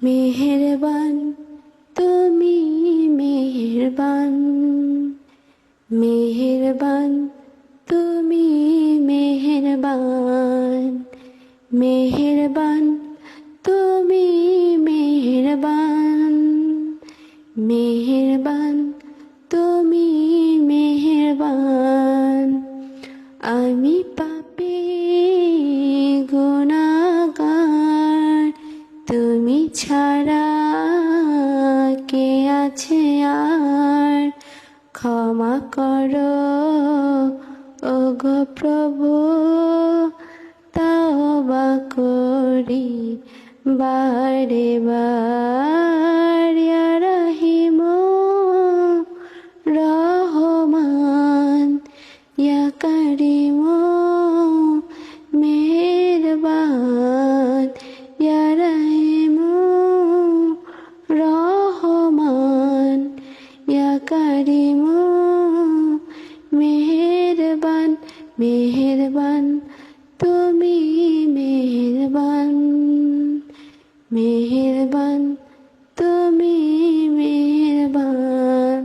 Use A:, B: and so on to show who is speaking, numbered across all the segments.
A: মেহেরবান তুমি মেহেরবান, মেহেরবান তুমি মেহেরবান, মেহেরবান তুমি মেহেরবান, মেহেরবান তুমি মেহেরবান। আমি পাপী গুনাহগার, তুমি ছাড়া কে আছে আর? ক্ষমা করো ওগো প্রভু, তওবা করি বারে বার। ইয়া রহিম রহমান, ইয়া করিম মেহেরবান, ইয়া রহিম রহমান, ইয়া করিম মেহেরবান। মেহেরবান তুমি মেহেরবান, মেহেরবান তুমি মেহেরবান।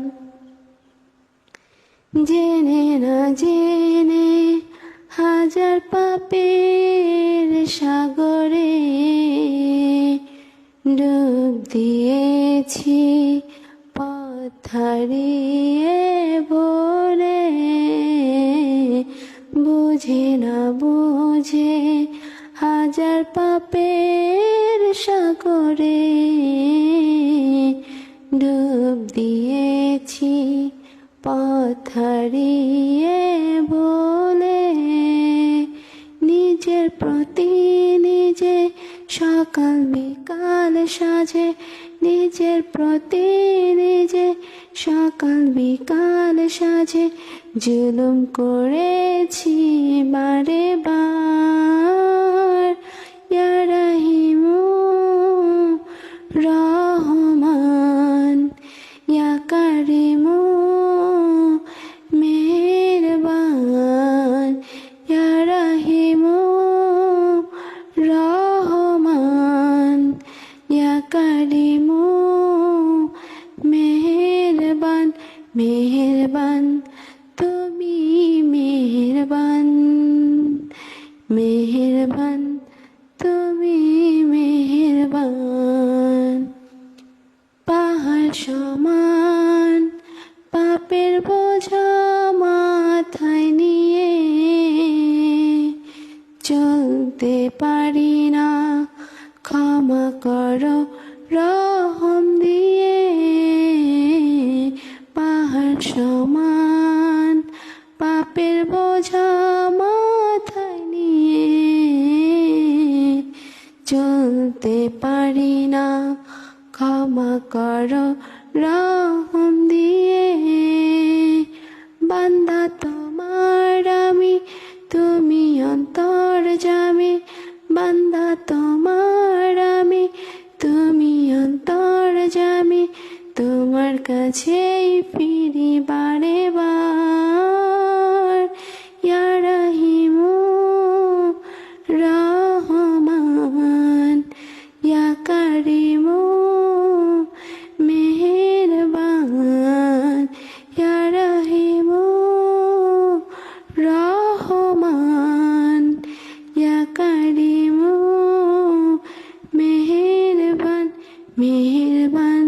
A: জেনে না জেনে হাজার পাপের সাগরে ডুব দিয়েছি, পথ হারিয়ে ভোরে। বুঝে না বুঝে হাজার পাপের সাগরে ডুব দিয়েছি, পথ হারিয়ে ভোলে। নিজের প্রতি নিজে সকাল বিকাল সাজে, নিজের প্রতি নিজে সকাল বিকাল সাজে। জুলুম করেছি বারে বার। ইয়া রহিম রহমান, ইয়া করিম মেহেরবান, ইয়া রহিম রহমান, ইয়া করিম মেহেরবান। মেহেরবান তুমি মেহেরবান, মেহেরবান তুমি মেহেরবান। পাহাড় সমান পাপের বোঝা মাথায় নিয়ে চলতে পারি না, ক্ষমা করো রহম দিয়ে। পাহাড় সমান পাপের বোঝা মাথায় নিয়ে চলতে পারি না, ক্ষমা করো রহম দিয়ে। বান্দা তোমার আমি, তুমি অন্তর্যামী। বান্দা তোমার আমি, তুমি অন্তর্যামী। তোমার কাছেই ফিরি বারে বার। ইয়া রহিম রহমান, ইয়া করিম মেহেরবান, ইয়া রহিম রহমান, ইয়া করিম মেহেরবান। মেহেরবান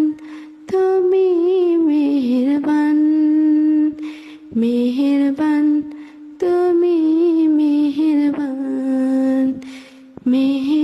A: তুমি মেহেরবান, মেহেরবান তুমি মেহেরবান, মেহেরবান।